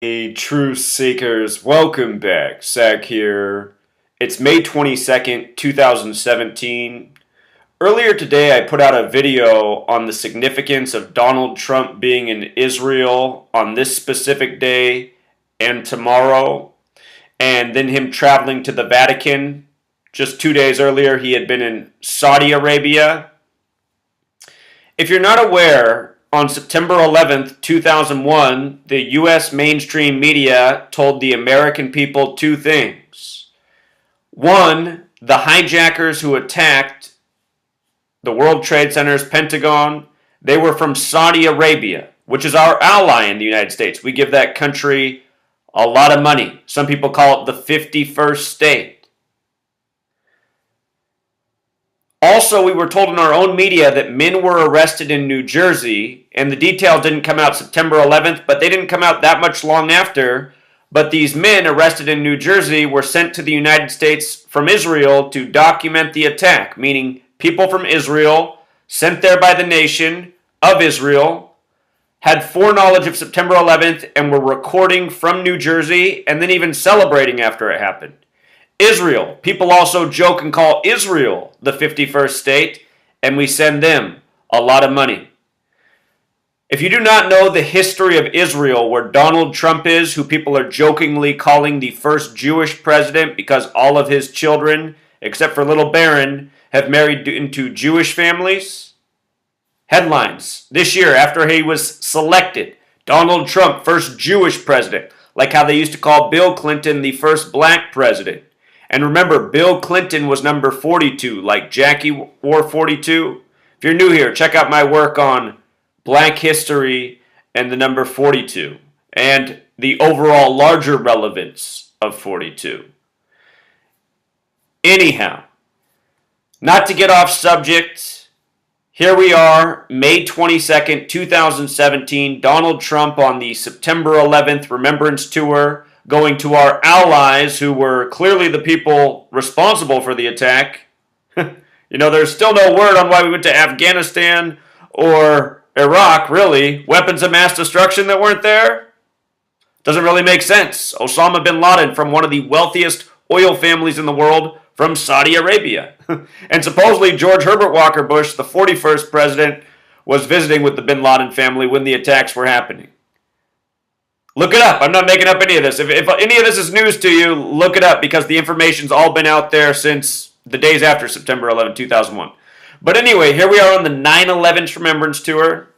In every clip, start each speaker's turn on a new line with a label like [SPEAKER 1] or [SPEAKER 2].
[SPEAKER 1] Hey, truth seekers, welcome back. Zach here. It's May 22nd, 2017. Earlier today, I put out a video on the significance of Donald Trump being in Israel on this specific day and tomorrow, and then him traveling to the Vatican. Just 2 days earlier, he had been in Saudi Arabia. If you're not aware, on September 11th, 2001, the U.S. mainstream media told the American people two things. One, the hijackers who attacked the World Trade Center's Pentagon, they were from Saudi Arabia, which is our ally in the United States. We give that country a lot of money. Some people call it the 51st state. Also, we were told in our own media that men were arrested in New Jersey, and the details didn't come out September 11th, but they didn't come out that much long after. But these men arrested in New Jersey were sent to the United States from Israel to document the attack, meaning people from Israel, sent there by the nation of Israel, had foreknowledge of September 11th and were recording from New Jersey and then even celebrating after it happened. Israel. People also joke and call Israel the 51st state, and we send them a lot of money. If you do not know the history of Israel, where Donald Trump is, who people are jokingly calling the first Jewish president because all of his children, except for little Barron, have married into Jewish families. Headlines this year after he was selected, Donald Trump, first Jewish president, like how they used to call Bill Clinton the first black president. And remember, Bill Clinton was number 42, like Jackie wore 42. If you're new here, check out my work on Black history and the number 42, and the overall larger relevance of 42. Anyhow, not to get off subject, here we are, May 22nd, 2017, Donald Trump on the September 11th Remembrance Tour, going to our allies who were clearly the people responsible for the attack. There's still no word on why we went to Afghanistan or Iraq, really. Weapons of mass destruction that weren't there? Doesn't really make sense. Osama bin Laden from one of the wealthiest oil families in the world from Saudi Arabia. And supposedly George Herbert Walker Bush, the 41st president, was visiting with the bin Laden family when the attacks were happening. Look it up. I'm not making up any of this. If any of this is news to you, look it up because the information's all been out there since the days after September 11, 2001. But anyway, here we are on the 9/11 Remembrance Tour.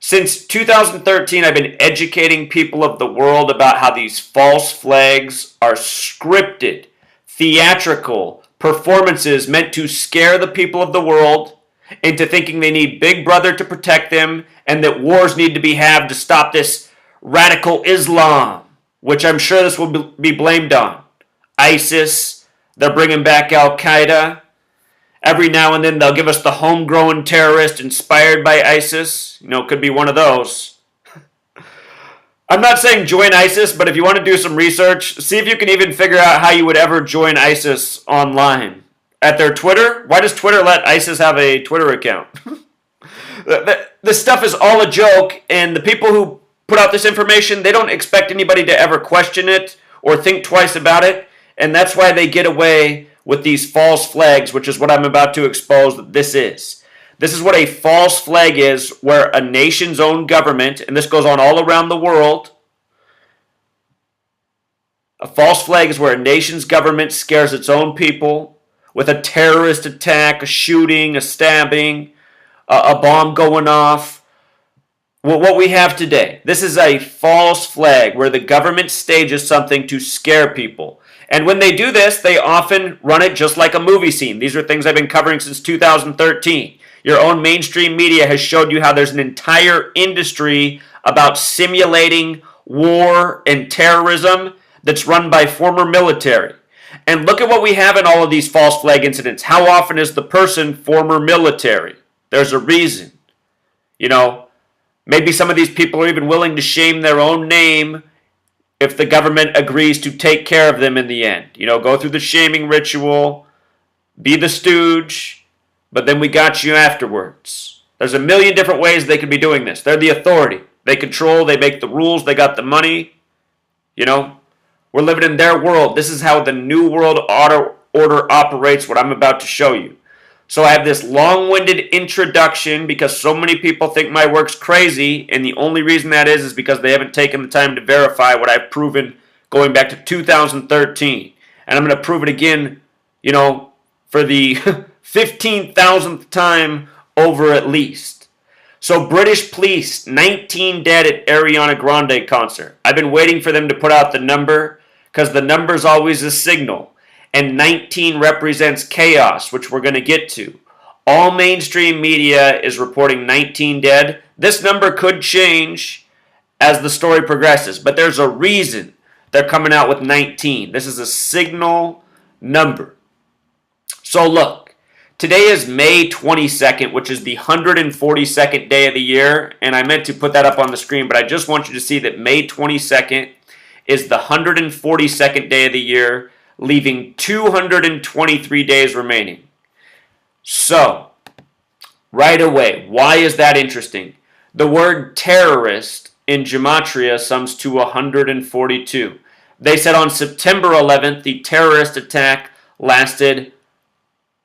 [SPEAKER 1] Since 2013, I've been educating people of the world about how these false flags are scripted, theatrical performances meant to scare the people of the world into thinking they need Big Brother to protect them and that wars need to be had to stop this radical Islam, which I'm sure this will be blamed on. ISIS, they're bringing back Al-Qaeda. Every now and then they'll give us the homegrown terrorist inspired by ISIS. Could be one of those. I'm not saying join ISIS, but if you want to do some research, see if you can even figure out how you would ever join ISIS online. At their Twitter? Why does Twitter let ISIS have a Twitter account? This stuff is all a joke, and the people who put out this information, they don't expect anybody to ever question it or think twice about it, and that's why they get away with these false flags, which is what I'm about to expose that this is. This is what a false flag is, where a nation's own government, and this goes on all around the world, a false flag is where a nation's government scares its own people with a terrorist attack, a shooting, a stabbing, a bomb going off. What we have today, this is a false flag where the government stages something to scare people. And when they do this, they often run it just like a movie scene. These are things I've been covering since 2013. Your own mainstream media has showed you how there's an entire industry about simulating war and terrorism that's run by former military. And look at what we have in all of these false flag incidents. How often is the person former military? There's a reason. Maybe some of these people are even willing to shame their own name if the government agrees to take care of them in the end. Go through the shaming ritual, be the stooge, but then we got you afterwards. There's a million different ways they could be doing this. They're the authority. They control, they make the rules, they got the money. You know, we're living in their world. This is how the New World Order operates, what I'm about to show you. So I have this long-winded introduction because so many people think my work's crazy, and the only reason that is because they haven't taken the time to verify what I've proven going back to 2013. And I'm going to prove it again, for the 15,000th time over at least. So British police, 19 dead at Ariana Grande concert. I've been waiting for them to put out the number because the number's always a signal. And 19 represents chaos, which we're going to get to. All mainstream media is reporting 19 dead. This number could change as the story progresses, but there's a reason they're coming out with 19. This is a signal number. So look, today is May 22nd, which is the 142nd day of the year, and I meant to put that up on the screen, but I just want you to see that May 22nd is the 142nd day of the year, leaving 223 days remaining. So, right away, why is that interesting? The word terrorist in Gematria sums to 142. They said on September 11th, the terrorist attack lasted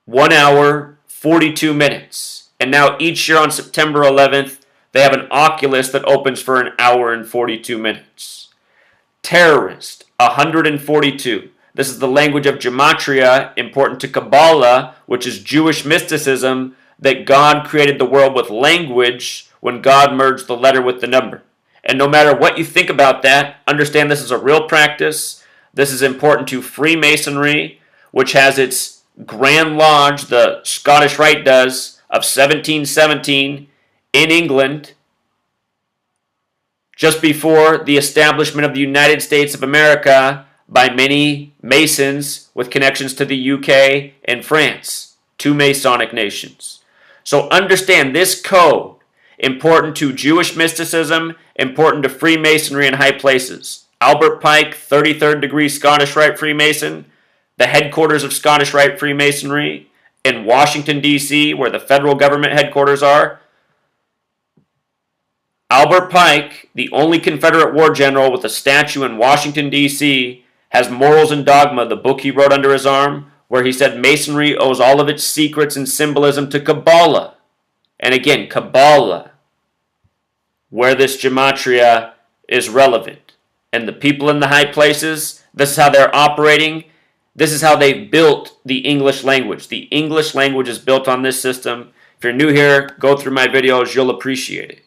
[SPEAKER 1] 1 hour, 42 minutes. And now each year on September 11th, they have an Oculus that opens for an hour and 42 minutes. Terrorist, 142. This is the language of Gematria, important to Kabbalah, which is Jewish mysticism, that God created the world with language when God merged the letter with the number. And no matter what you think about that, understand this is a real practice. This is important to Freemasonry, which has its Grand Lodge, the Scottish Rite does, of 1717 in England, just before the establishment of the United States of America by many Masons with connections to the UK and France, two Masonic nations. So understand this code, important to Jewish mysticism, important to Freemasonry in high places. Albert Pike, 33rd degree Scottish Rite Freemason, the headquarters of Scottish Rite Freemasonry in Washington, D.C., where the federal government headquarters are. Albert Pike, the only Confederate war general with a statue in Washington, D.C., has Morals and Dogma, the book he wrote under his arm, where he said Masonry owes all of its secrets and symbolism to Kabbalah. And again, Kabbalah, where this Gematria is relevant. And the people in the high places, this is how they're operating. This is how they built the English language. The English language is built on this system. If you're new here, go through my videos. You'll appreciate it.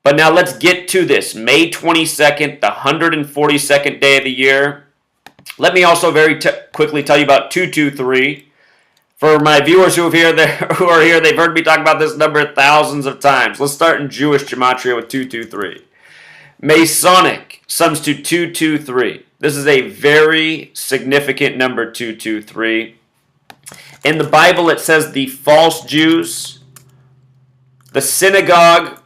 [SPEAKER 1] But now let's get to this. May 22nd, the 142nd day of the year. Let me also very quickly tell you about 223. For my viewers who are here, they've heard me talk about this number thousands of times. Let's start in Jewish Gematria with 223. Masonic sums to 223. This is a very significant number, 223. In the Bible, it says the false Jews, the synagogue,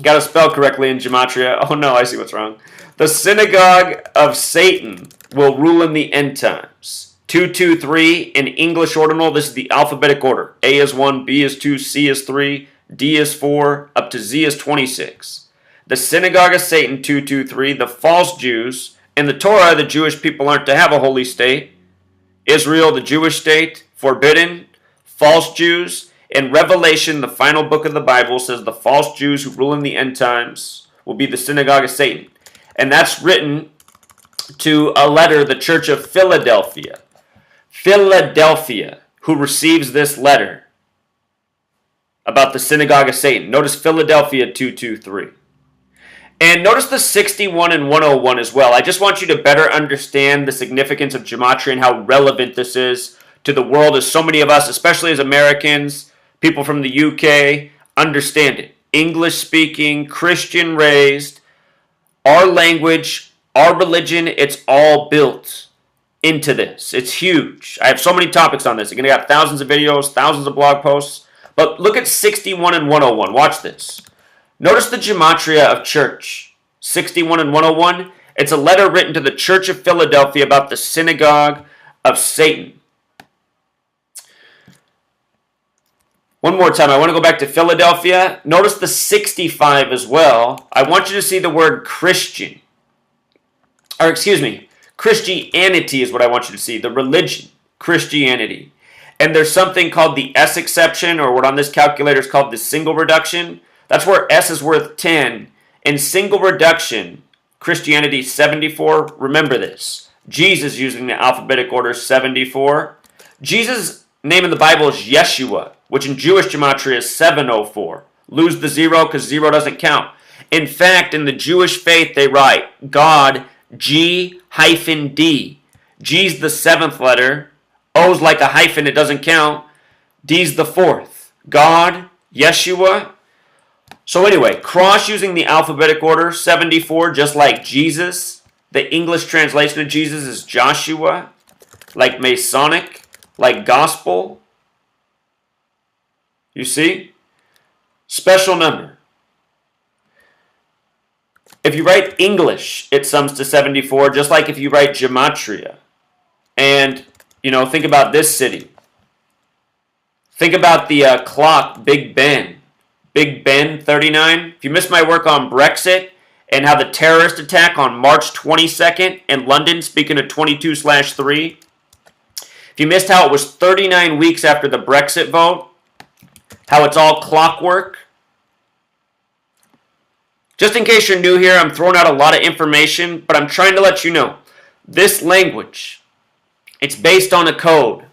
[SPEAKER 1] got to spell correctly in Gematria. Oh no, I see what's wrong. The synagogue of Satan will rule in the end times. 223 in English ordinal, this is the alphabetic order. A is 1, B is 2, C is 3, D is 4, up to Z is 26. The synagogue of Satan, 223, the false Jews. In the Torah, the Jewish people aren't to have a holy state. Israel, the Jewish state, forbidden. False Jews. In Revelation, the final book of the Bible, says the false Jews who rule in the end times will be the synagogue of Satan. And that's written to a letter, the Church of Philadelphia. Philadelphia, who receives this letter about the synagogue of Satan. Notice Philadelphia 223. And notice the 61 and 101 as well. I just want you to better understand the significance of Gematria and how relevant this is to the world, as so many of us, especially as Americans, people from the UK, understand it. English-speaking, Christian-raised, our language, our religion, it's all built into this. It's huge. I have so many topics on this. You're going to get thousands of videos, thousands of blog posts. But look at 61 and 101. Watch this. Notice the Gematria of church. 61 and 101. It's a letter written to the Church of Philadelphia about the synagogue of Satan. One more time, I want to go back to Philadelphia. Notice the 65 as well. I want you to see the word Christian. Or excuse me, Christianity is what I want you to see. The religion, Christianity. And there's something called the S exception, or what on this calculator is called the single reduction. That's where S is worth 10. In single reduction, Christianity 74. Remember this. Jesus using the alphabetic order 74. Jesus' name in the Bible is Yeshua, which in Jewish gematria is 704. Lose the zero because zero doesn't count. In fact, in the Jewish faith, they write God, G-D. G's the seventh letter. O's like a hyphen, it doesn't count. D's the fourth. God, Yeshua. So anyway, cross using the alphabetic order, 74, just like Jesus. The English translation of Jesus is Joshua, like Masonic, like gospel. You see? Special number. If you write English, it sums to 74, just like if you write gematria. And, think about this city. Think about the clock, Big Ben. Big Ben 39. If you missed my work on Brexit and how the terrorist attack on March 22nd in London, speaking of 22/3, if you missed how it was 39 weeks after the Brexit vote, how it's all clockwork. Just in case you're new here, I'm throwing out a lot of information, but I'm trying to let you know, this language, it's based on a code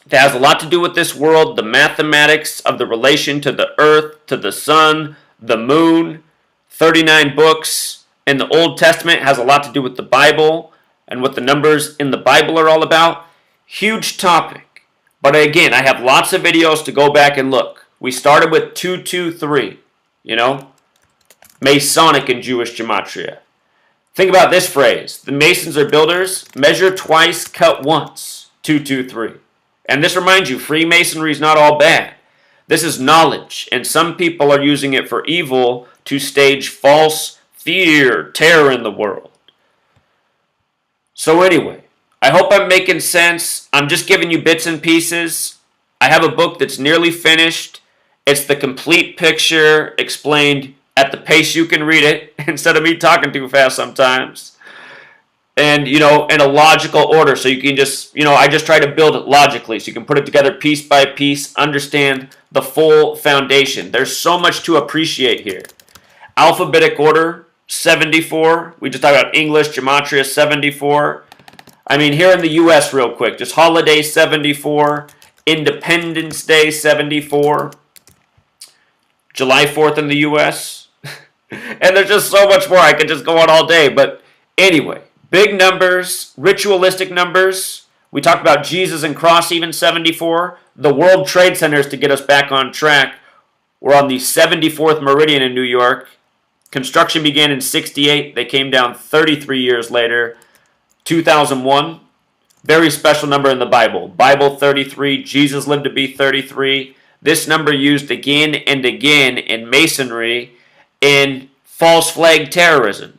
[SPEAKER 1] that has a lot to do with this world, the mathematics of the relation to the earth, to the sun, the moon, 39 books, and the Old Testament has a lot to do with the Bible and what the numbers in the Bible are all about. Huge topic. But again, I have lots of videos to go back and look. We started with 223, Masonic in Jewish gematria. Think about this phrase. The Masons are builders. Measure twice, cut once. 223. And this reminds you, Freemasonry is not all bad. This is knowledge, and some people are using it for evil to stage false fear, terror in the world. So anyway, I hope I'm making sense. I'm just giving you bits and pieces. I have a book that's nearly finished. It's the complete picture explained at the pace you can read it, instead of me talking too fast sometimes. And, in a logical order, so you can just, I just try to build it logically, so you can put it together piece by piece, understand the full foundation. There's so much to appreciate here. Alphabetic order, 74. We just talked about English, gematria, 74. Here in the U.S. real quick, just holiday, 74. Independence Day, 74. July 4th in the U.S. And there's just so much more. I could just go on all day. But anyway, big numbers, ritualistic numbers. We talked about Jesus and cross, even 74. The World Trade Centers, to get us back on track, were on the 74th meridian in New York. Construction began in 68. They came down 33 years later. 2001, very special number in the Bible. Bible 33, Jesus lived to be 33. This number used again and again in Masonry in false flag terrorism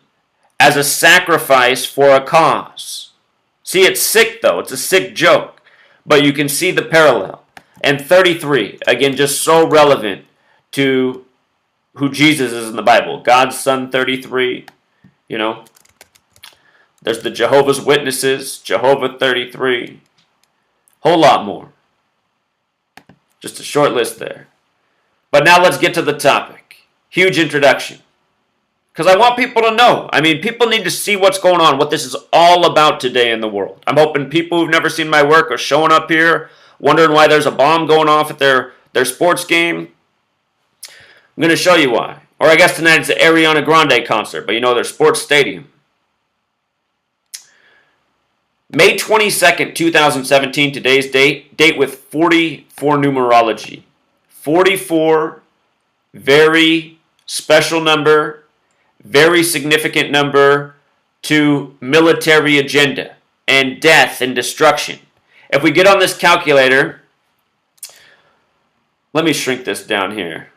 [SPEAKER 1] as a sacrifice for a cause. See, it's sick though. It's a sick joke. But you can see the parallel. And 33, again, just so relevant to who Jesus is in the Bible. God's Son 33, There's the Jehovah's Witnesses, Jehovah 33. Whole lot more. Just a short list there. But now let's get to the topic. Huge introduction. Because I want people to know. People need to see what's going on, what this is all about today in the world. I'm hoping people who've never seen my work are showing up here, wondering why there's a bomb going off at their sports game. I'm going to show you why. Or I guess tonight it's the Ariana Grande concert, but their sports stadium. May 22nd, 2017, today's date with 44 numerology. 44, very special number, very significant number to military agenda and death and destruction. If we get on this calculator, let me shrink this down here.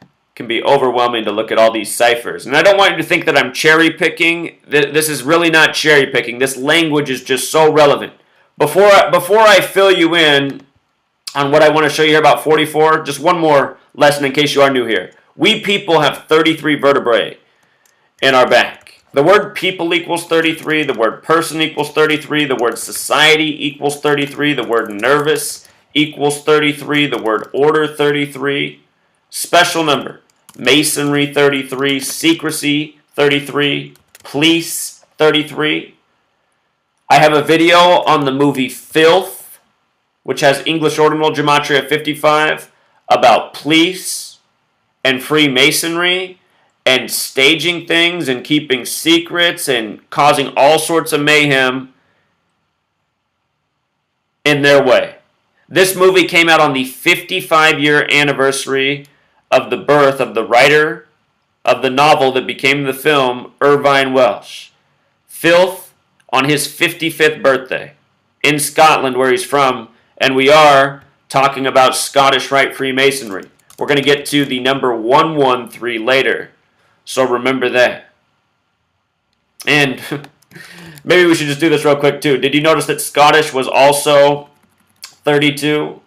[SPEAKER 1] It can be overwhelming to look at all these ciphers. And I don't want you to think that I'm cherry picking. This is really not cherry picking. This language is just so relevant. Before I fill you in on what I want to show you here about 44. Just one more lesson in case you are new here. We people have 33 vertebrae in our back. The word people equals 33, the word person equals 33, the word society equals 33, the word nervous equals 33, the word order 33, special number, masonry 33, secrecy 33, police 33. I have a video on the movie Filth, which has English ordinal gematria 55, about police and Freemasonry and staging things and keeping secrets and causing all sorts of mayhem in their way. This movie came out on the 55-year anniversary of the birth of the writer of the novel that became the film, Irvine Welsh. Filth, on his 55th birthday in Scotland, where he's from, and we are talking about Scottish Rite Freemasonry. We're going to get to the number 113 later, so remember that. And maybe we should just do this real quick too. Did you notice that Scottish was also 32?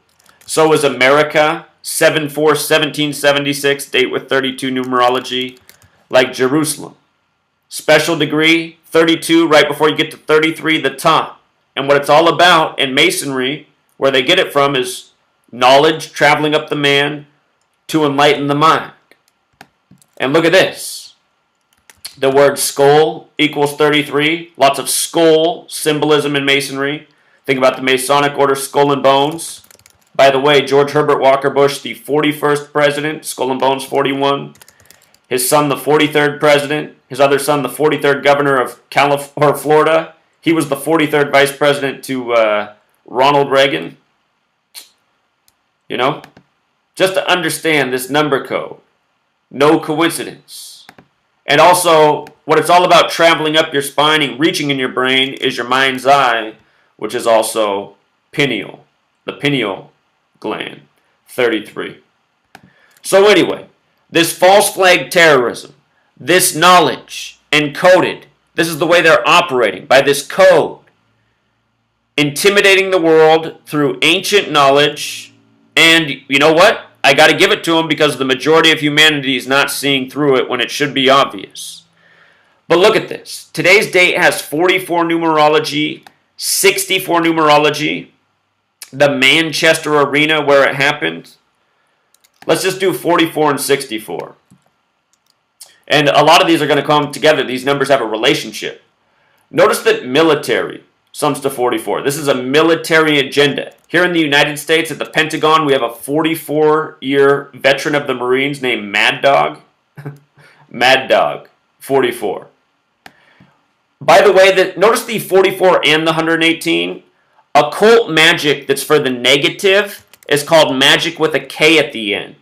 [SPEAKER 1] So was America, 7/4/1776, date with 32 numerology, like Jerusalem. Special degree, 32, right before you get to 33, the top. And what it's all about in Masonry, where they get it from, is knowledge traveling up the man to enlighten the mind. And look at this. The word skull equals 33. Lots of skull symbolism in Masonry. Think about the Masonic order, Skull and Bones. By the way, George Herbert Walker Bush, the 41st president, Skull and Bones 41. His son, the 43rd president. His other son, the 43rd governor of Florida. He was the 43rd vice president to Ronald Reagan. You know? Just to understand this number code. No coincidence. And also, what it's all about, traveling up your spine and reaching in your brain, is your mind's eye, which is also pineal. The pineal gland. 33. So anyway, this false flag terrorism, this knowledge encoded, this is the way they're operating, by this code, intimidating the world through ancient knowledge. And you know what? I got to give it to them, because the majority of humanity is not seeing through it when it should be obvious. But look at this. Today's date has 44 numerology, 64 numerology, the Manchester Arena where it happened. Let's just do 44 and 64. And a lot of these are going to come together. These numbers have a relationship. Notice that military sums to 44. This is a military agenda. Here in the United States, at the Pentagon, we have a 44-year veteran of the Marines named Mad Dog. Mad Dog, 44. By the way, notice the 44 and the 118. Occult magic that's for the negative is called magic with a K at the end.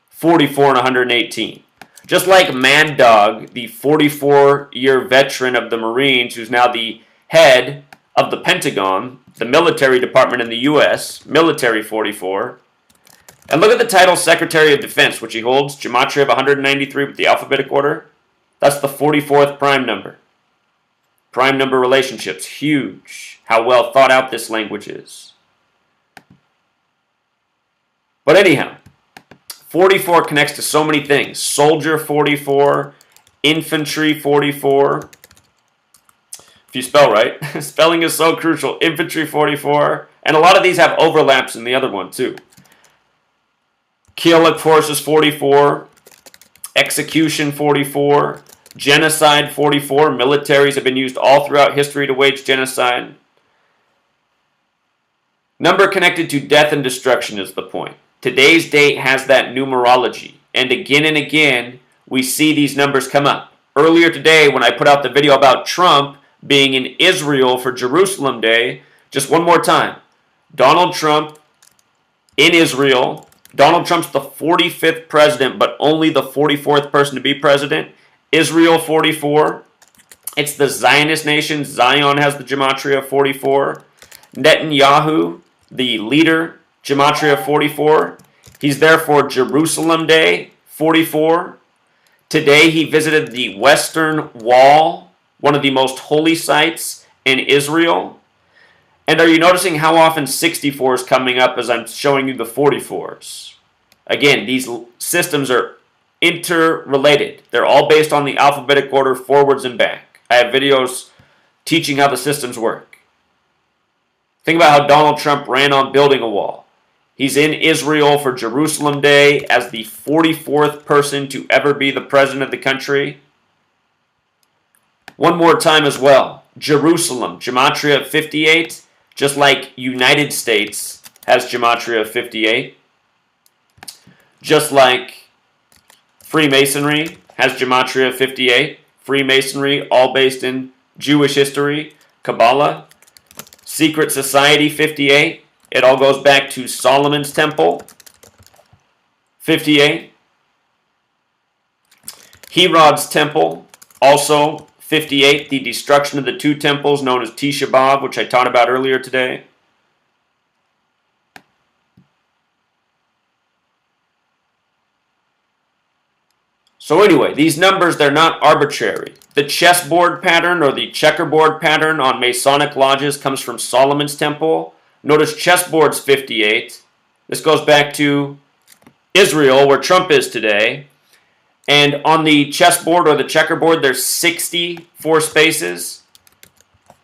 [SPEAKER 1] 44 and 118. Just like Mad Dog, the 44-year veteran of the Marines, who's now the head of the Pentagon, the military department in the U.S., Military 44. And look at the title Secretary of Defense, which he holds, Gematria of 193 with the alphabetic order. That's the 44th prime number. Prime number relationships, huge. How well thought out this language is. But anyhow, 44 connects to so many things. Soldier 44, infantry 44. If you spell right. Spelling is so crucial. Infantry 44. And a lot of these have overlaps in the other one too. Kill forces 44. Execution 44. Genocide 44. Militaries have been used all throughout history to wage genocide. Number connected to death and destruction is the point. Today's date has that numerology. And again, we see these numbers come up. Earlier today, when I put out the video about Trump being in Israel for Jerusalem Day, just one more time. Donald Trump in Israel. Donald Trump's the 45th president, but only the 44th person to be president. Israel 44. It's the Zionist nation. Zion has the gematria 44. Netanyahu, the leader, gematria 44. He's there for Jerusalem Day 44. Today he visited the Western Wall, one of the most holy sites in Israel. And are you noticing how often 64 is coming up as I'm showing you the 44s? Again, these systems are interrelated. They're all based on the alphabetic order forwards and back. I have videos teaching how the systems work. Think about how Donald Trump ran on building a wall. He's in Israel for Jerusalem Day as the 44th person to ever be the president of the country. One more time as well. Jerusalem, gematria of 58, just like United States has gematria of 58. Just like Freemasonry has gematria of 58. Freemasonry, all based in Jewish history. Kabbalah. Secret Society, 58. It all goes back to Solomon's Temple, 58. Herod's Temple, also 58. The destruction of the two temples known as Tisha B'Av, which I taught about earlier today. So anyway, these numbers, they're not arbitrary. The chessboard pattern or the checkerboard pattern on Masonic lodges comes from Solomon's Temple. Notice chessboard's 58. This goes back to Israel, where Trump is today. And on the chessboard or the checkerboard, there's 64 spaces.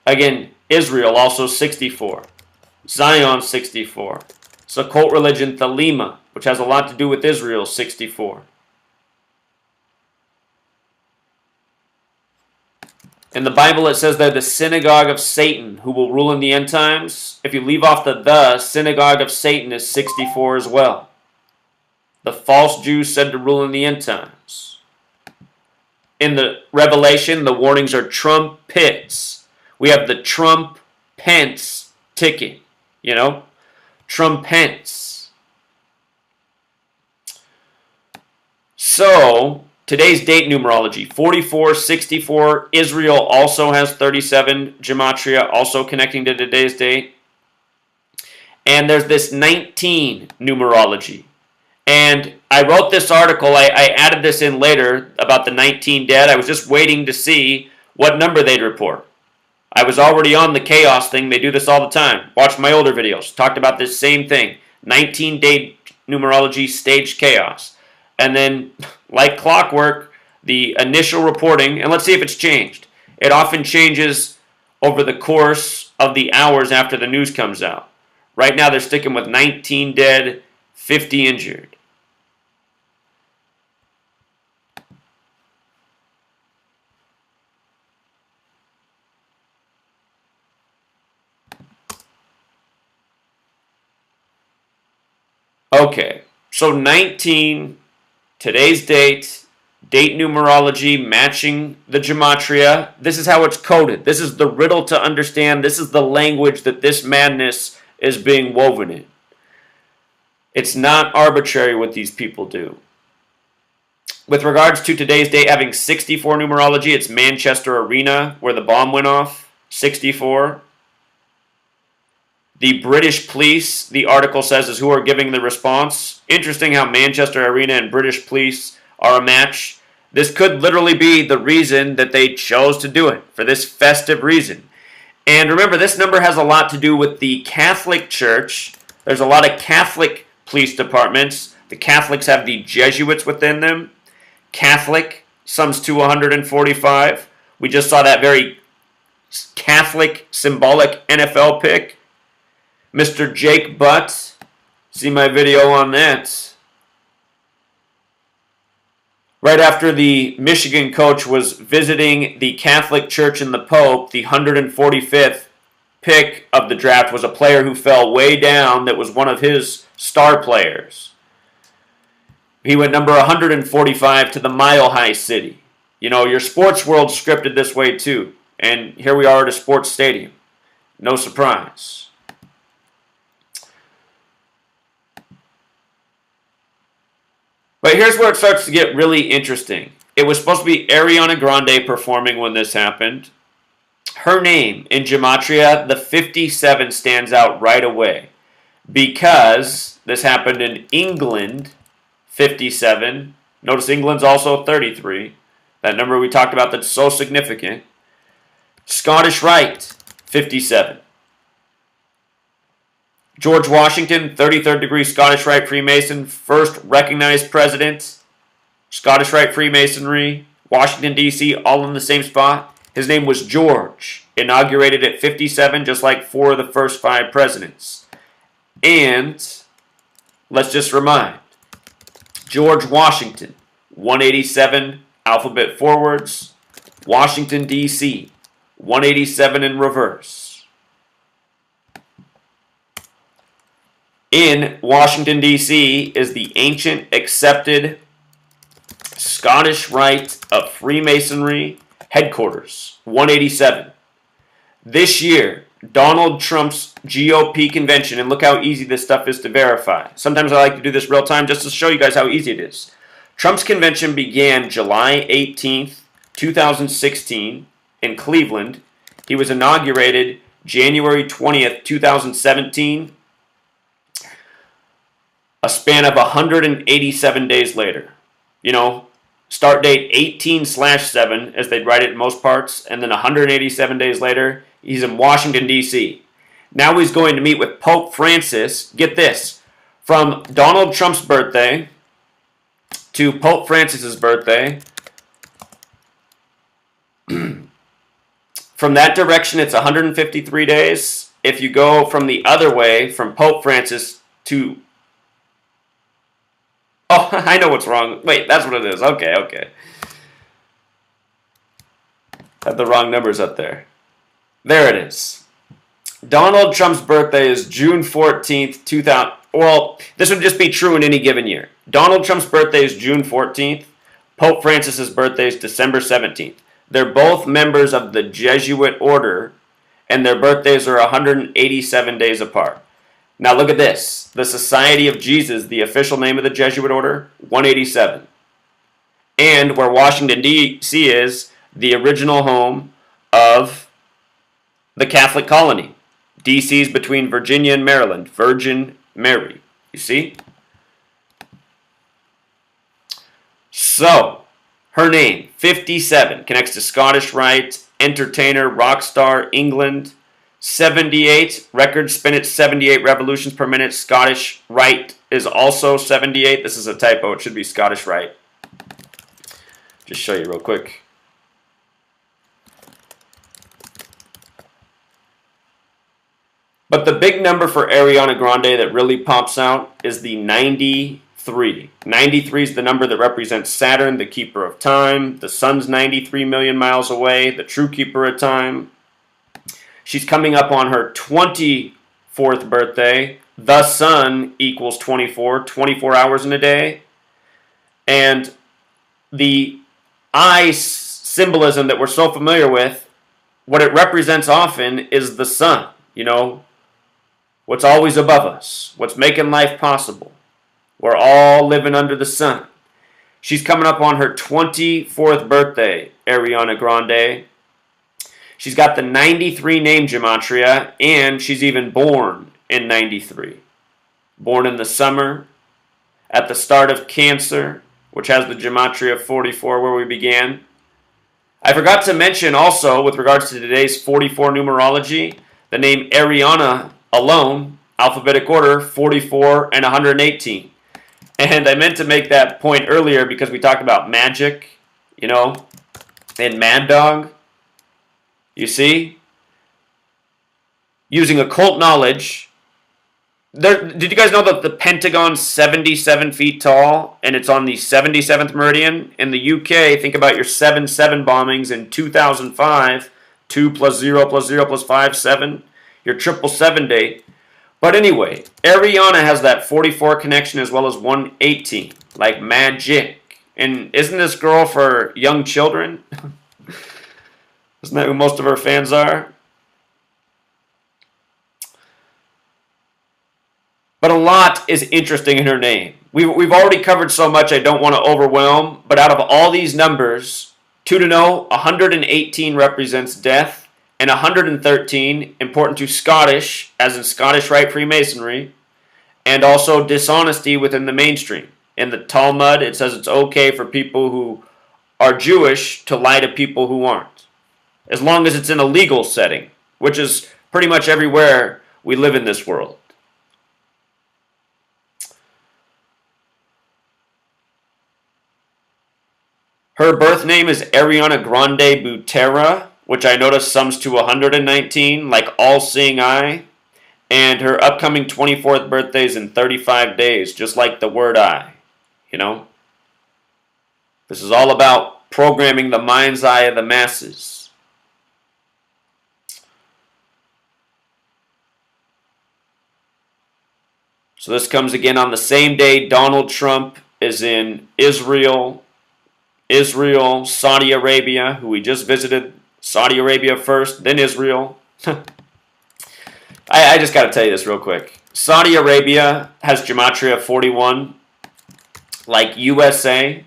[SPEAKER 1] Again, Israel, also 64. Zion, 64. So cult religion, Thelema, which has a lot to do with Israel, 64. In the Bible, it says they're the synagogue of Satan, who will rule in the end times. If you leave off the synagogue of Satan is 64 as well. The false Jews said to rule in the end times. In the Revelation, the warnings are trumpets. We have the Trump-Pence ticket, Trump-Pence. So, today's date numerology, 44, 64. Israel also has 37 gematria, also connecting to today's date. And there's this 19 numerology. And I wrote this article, I added this in later about the 19 dead. I was just waiting to see what number they'd report. I was already on the chaos thing. They do this all the time. Watch my older videos. Talked about this same thing. 19 date numerology, staged chaos. And then, like clockwork, the initial reporting, and let's see if it's changed. It often changes over the course of the hours after the news comes out. Right now, they're sticking with 19 dead, 50 injured. Okay, so 19, today's date numerology matching the gematria. This is how it's coded. This is the riddle to understand. This is the language that this madness is being woven in. It's not arbitrary what these people do. With regards to today's date having 64 numerology, it's Manchester Arena where the bomb went off, 64. The British police, the article says, is who are giving the response. Interesting how Manchester Arena and British police are a match. This could literally be the reason that they chose to do it, for this festive reason. And remember, this number has a lot to do with the Catholic Church. There's a lot of Catholic police departments. The Catholics have the Jesuits within them. Catholic sums to 145. We just saw that very Catholic symbolic NFL pick. Mr. Jake Butt, see my video on that. Right after the Michigan coach was visiting the Catholic Church and the Pope, the 145th pick of the draft was a player who fell way down that was one of his star players. He went number 145 to the Mile High City. Your sports world's scripted this way too. And here we are at a sports stadium. No surprise. But here's where it starts to get really interesting. It was supposed to be Ariana Grande performing when this happened. Her name in gematria, the 57 stands out right away. Because this happened in England, 57. Notice England's also 33. That number we talked about that's so significant. Scottish Rite, 57. George Washington, 33rd degree Scottish Rite Freemason, first recognized president, Scottish Rite Freemasonry, Washington, D.C., all in the same spot. His name was George, inaugurated at 57, just like 4 of the first 5 presidents. And let's just remind, George Washington, 187 alphabet forwards, Washington, D.C., 187 in reverse. In Washington, D.C. is the ancient accepted Scottish Rite of Freemasonry headquarters, 187. This year, Donald Trump's GOP convention, and look how easy this stuff is to verify. Sometimes I like to do this real time just to show you guys how easy it is. Trump's convention began July 18th, 2016 in Cleveland. He was inaugurated January 20th, 2017. A span of 187 days later. You know, start date 18/7, as they'd write it in most parts, and then 187 days later, he's in Washington, D.C. Now he's going to meet with Pope Francis. Get this, from Donald Trump's birthday to Pope Francis's birthday. From that direction, it's 153 days. If you go from the other way, from Pope Francis to... Oh, I know what's wrong. Wait, that's what it is. Okay. Had the wrong numbers up there. There it is. Donald Trump's birthday is June 14th, 2000. Well, this would just be true in any given year. Donald Trump's birthday is June 14th. Pope Francis's birthday is December 17th. They're both members of the Jesuit order, and their birthdays are 187 days apart. Now look at this. The Society of Jesus, the official name of the Jesuit order, 187. And where Washington, D.C. is, the original home of the Catholic colony. D.C. is between Virginia and Maryland. Virgin Mary. You see? So, her name, 57, connects to Scottish Rite, entertainer, rock star, England. 78, record spin at 78 revolutions per minute. Scottish Rite is also 78. This is a typo. It should be Scottish Rite. Just show you real quick. But the big number for Ariana Grande that really pops out is the 93. 93 is the number that represents Saturn, the keeper of time. The sun's 93 million miles away, the true keeper of time. She's coming up on her 24th birthday. The sun equals 24 hours in a day. And the eye symbolism that we're so familiar with, what it represents often is the sun. You know, what's always above us, what's making life possible. We're all living under the sun. She's coming up on her 24th birthday, Ariana Grande. She's got the 93 name gematria, and she's even born in 93. Born in the summer, at the start of Cancer, which has the gematria of 44 where we began. I forgot to mention also, with regards to today's 44 numerology, the name Ariana alone, alphabetic order, 44 and 118. And I meant to make that point earlier because we talked about magic, you know, and Mad Dog. You see? Using occult knowledge. Did you guys know that the Pentagon's 77 feet tall and it's on the 77th meridian? In the UK, think about your 7/7 bombings in 2005. 2 plus 0 plus 0 plus 5, 7. Your 777 date. But anyway, Ariana has that 44 connection as well as 118. Like magic. And isn't this girl for young children? Isn't that who most of her fans are? But a lot is interesting in her name. We've already covered so much I don't want to overwhelm, but out of all these numbers, 2 to know, 118 represents death, and 113, important to Scottish, as in Scottish Rite Freemasonry, and also dishonesty within the mainstream. In the Talmud, it says it's okay for people who are Jewish to lie to people who aren't, as long as it's in a legal setting, which is pretty much everywhere we live in this world. Her birth name is Ariana Grande Butera, which I noticed sums to 119, like all-seeing eye. And her upcoming 24th birthday is in 35 days, just like the word I. You know? This is all about programming the mind's eye of the masses. So this comes again on the same day Donald Trump is in Israel, Saudi Arabia, who we just visited. Saudi Arabia first, then Israel. I just got to tell you this real quick. Saudi Arabia has Gematria 41, like USA,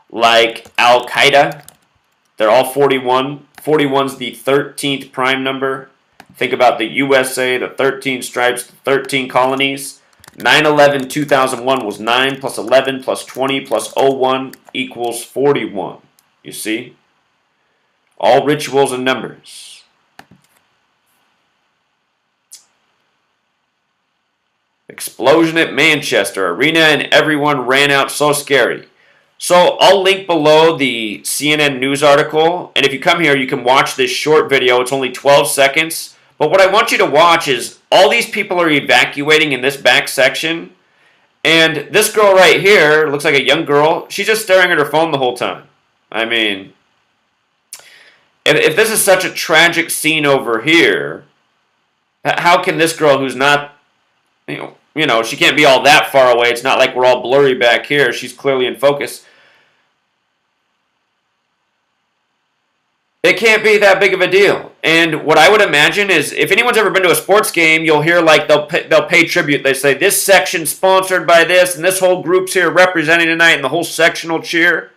[SPEAKER 1] like Al-Qaeda. They're all 41. 41's the 13th prime number. Think about the USA, the 13 stripes, the 13 colonies. 9/11/2001 was 9 plus 11 plus 20 plus 01 equals 41. You see? All rituals and numbers. Explosion at Manchester. Arena and everyone ran out so scary. So I'll link below the CNN news article. And if you come here, you can watch this short video. It's only 12 seconds. But what I want you to watch is all these people are evacuating in this back section. And this girl right here, looks like a young girl, she's just staring at her phone the whole time. I mean, if this is such a tragic scene over here, how can this girl who's not, you know, she can't be all that far away. It's not like we're all blurry back here. She's clearly in focus. It can't be that big of a deal. And what I would imagine is, if anyone's ever been to a sports game, you'll hear like they'll pay tribute. They say, this section sponsored by this, and this whole group's here representing tonight, and the whole section will cheer.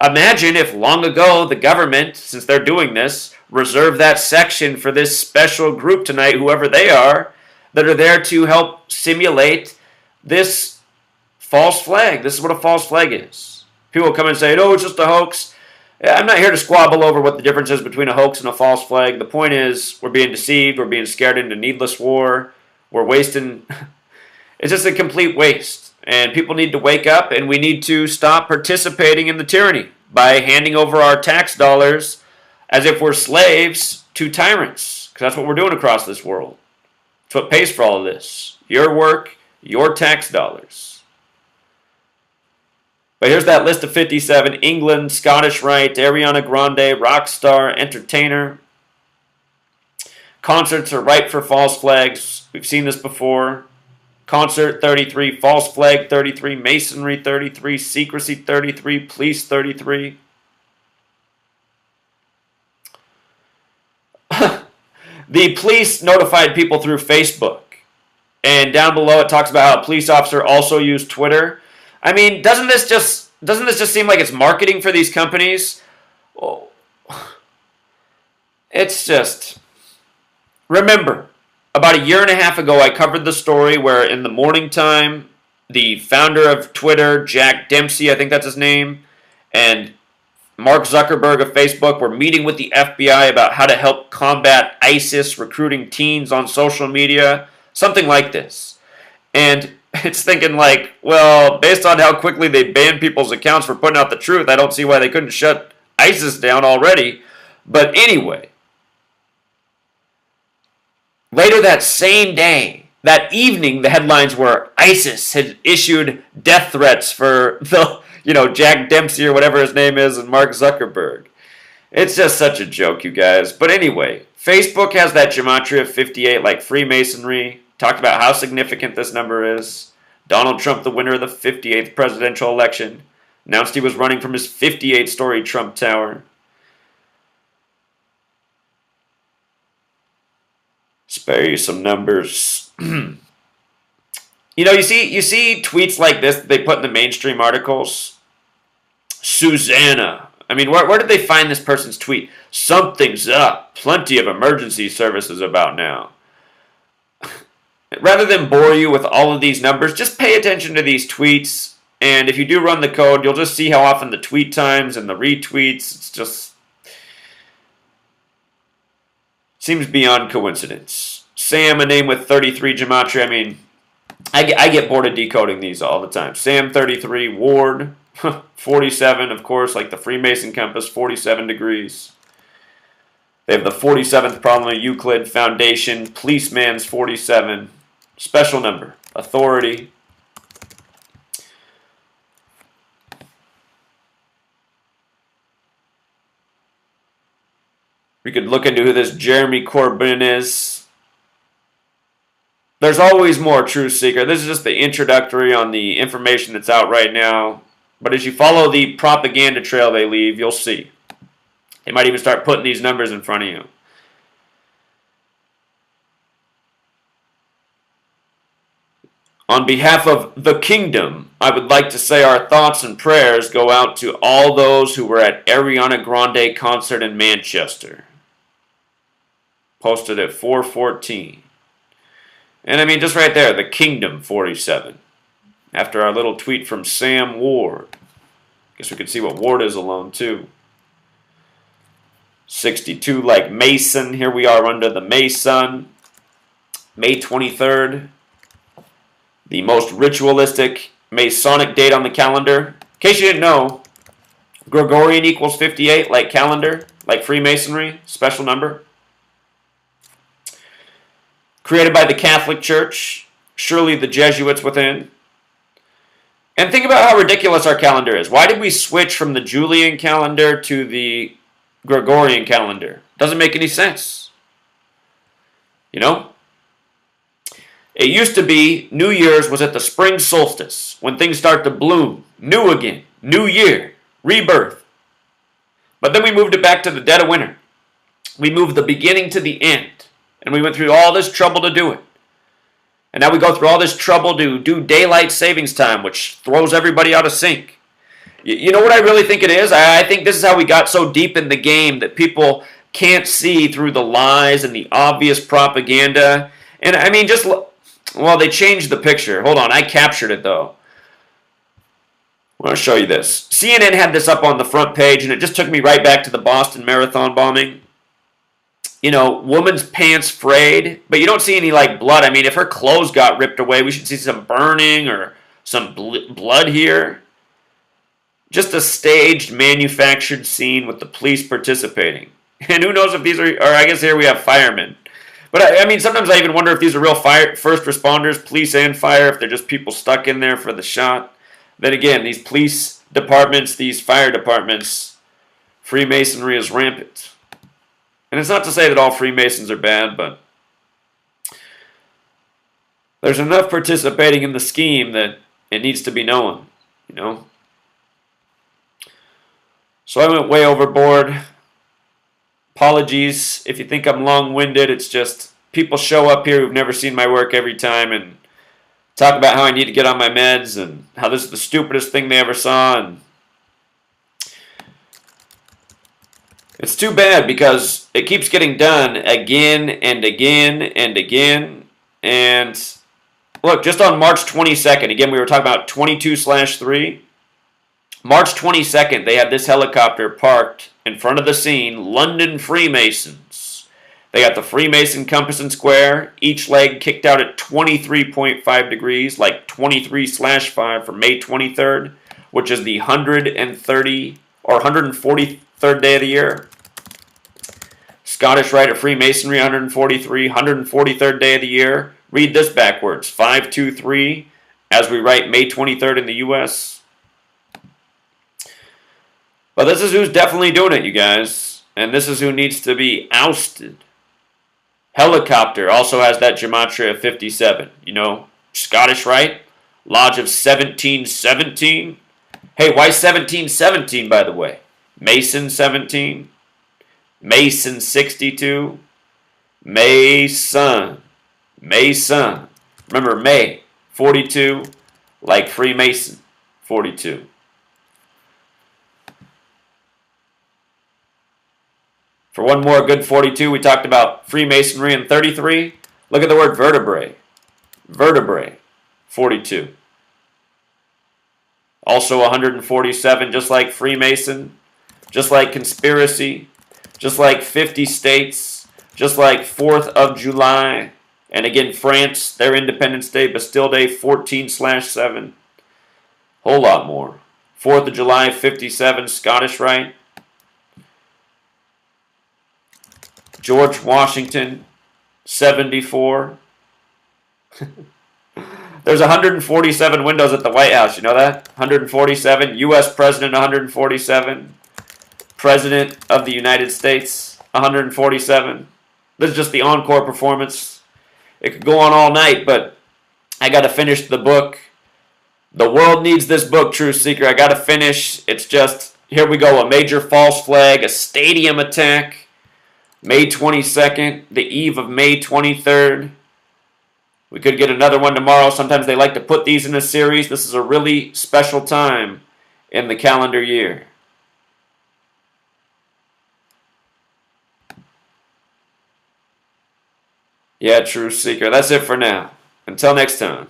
[SPEAKER 1] Imagine if long ago the government, since they're doing this, reserved that section for this special group tonight, whoever they are, that are there to help simulate this false flag. This is what a false flag is. People come and say, oh, it's just a hoax. I'm not here to squabble over what the difference is between a hoax and a false flag. The point is, we're being deceived. We're being scared into needless war. We're wasting. It's just a complete waste. And people need to wake up, and we need to stop participating in the tyranny by handing over our tax dollars as if we're slaves to tyrants. Because that's what we're doing across this world. It's what pays for all of this. Your work, your tax dollars. But here's that list of 57. England, Scottish Rite, Ariana Grande, rock star, entertainer. Concerts are ripe for false flags. We've seen this before. Concert 33, false flag 33, masonry 33, secrecy 33, police 33. The police notified people through Facebook. And down below it talks about how a police officer also used Twitter. I mean, doesn't this just seem like it's marketing for these companies? Oh, it's just... Remember, about a year and a half ago, I covered the story where in the morning time, the founder of Twitter, Jack Dempsey, I think that's his name, and Mark Zuckerberg of Facebook were meeting with the FBI about how to help combat ISIS recruiting teens on social media, something like this. And it's thinking like, well, based on how quickly they banned people's accounts for putting out the truth, I don't see why they couldn't shut ISIS down already. But anyway, later that same day, that evening, the headlines were ISIS had issued death threats for the, Jack Dempsey or whatever his name is and Mark Zuckerberg. It's just such a joke, you guys. But anyway, Facebook has that gematria of 58 like Freemasonry. Talked about how significant this number is. Donald Trump, the winner of the 58th presidential election, announced he was running from his 58-story Trump Tower. Spare you some numbers. You see tweets like this that they put in the mainstream articles. Susanna. I mean, where did they find this person's tweet? Something's up. Plenty of emergency services about now. Rather than bore you with all of these numbers, just pay attention to these tweets. And if you do run the code, you'll just see how often the tweet times and the retweets, it's just... seems beyond coincidence. Sam, a name with 33 gematria. I mean, I get bored of decoding these all the time. Sam 33, Ward 47, of course, like the Freemason compass, 47 degrees. They have the 47th problem of Euclid, foundation, policeman's 47, special number, authority. We could look into who this Jeremy Corbyn is. There's always more, Truth Seeker. This is just the introductory on the information that's out right now. But as you follow the propaganda trail they leave, you'll see. They might even start putting these numbers in front of you. On behalf of the kingdom, I would like to say our thoughts and prayers go out to all those who were at Ariana Grande concert in Manchester. Posted at 4:14. And I mean, just right there, the kingdom 47. After our little tweet from Sam Ward. Guess we could see what Ward is alone, too. 62 like Mason. Here we are under the Mason. May 23rd. The most ritualistic Masonic date on the calendar. In case you didn't know, Gregorian equals 58, like calendar, like Freemasonry, special number. Created by the Catholic Church, surely the Jesuits within. And think about how ridiculous our calendar is. Why did we switch from the Julian calendar to the Gregorian calendar? Doesn't make any sense. You know? It used to be New Year's was at the spring solstice, when things start to bloom, new again, new year, rebirth. But then we moved it back to the dead of winter. We moved the beginning to the end, and we went through all this trouble to do it. And now we go through all this trouble to do daylight savings time, which throws everybody out of sync. You know what I really think it is? I think this is how we got so deep in the game that people can't see through the lies and the obvious propaganda. And I mean, just... Well, they changed the picture. Hold on, I captured it, though. I want to show you this. CNN had this up on the front page, and it just took me right back to the Boston Marathon bombing. You know, woman's pants frayed, but you don't see any, like, blood. I mean, if her clothes got ripped away, we should see some burning or some blood here. Just a staged, manufactured scene with the police participating. And who knows if these are, or I guess here we have firemen. But I mean, sometimes I even wonder if these are real first responders, police and fire, if they're just people stuck in there for the shot. Then again, these police departments, these fire departments, Freemasonry is rampant. And it's not to say that all Freemasons are bad, but there's enough participating in the scheme that it needs to be known, you know? So I went way overboard. Apologies if you think I'm long-winded. It's just people show up here who've never seen my work every time and talk about how I need to get on my meds and how this is the stupidest thing they ever saw. And it's too bad because it keeps getting done again and again and again. And look, just on March 22nd, again, we were talking about 22/3. March 22nd, they had this helicopter parked in front of the scene, London Freemasons. They got the Freemason compass and square, each leg kicked out at 23.5 degrees, like 23/5 for May 23rd, which is the 130 or 143rd day of the year. Scottish Rite of Freemasonry, 143, 143rd day of the year. Read this backwards, 523, as we write May 23rd in the U.S. But this is who's definitely doing it, you guys. And this is who needs to be ousted. Helicopter also has that gematria of 57. You know, Scottish Rite, Lodge of 1717. Hey, why 1717, by the way? Mason 17. Mason 62. Mason. Mason. Remember, May 42, like Freemason 42. For one more good 42, we talked about Freemasonry in 33. Look at the word vertebrae. Vertebrae, 42. Also 147, just like Freemason, just like conspiracy, just like 50 states, just like 4th of July. And again, France, their Independence Day, Bastille Day, 14/7. Whole lot more. 4th of July, 57, Scottish Rite. George Washington, 74. There's 147 windows at the White House. You know that? 147. U.S. President, 147. President of the United States, 147. This is just the encore performance. It could go on all night, but I got to finish the book. The world needs this book, Truth Seeker. I got to finish. It's just, here we go. A major false flag, a stadium attack. May 22nd, the eve of May 23rd. We could get another one tomorrow. Sometimes they like to put these in a series. This is a really special time in the calendar year. Yeah, Truth Seeker. That's it for now. Until next time.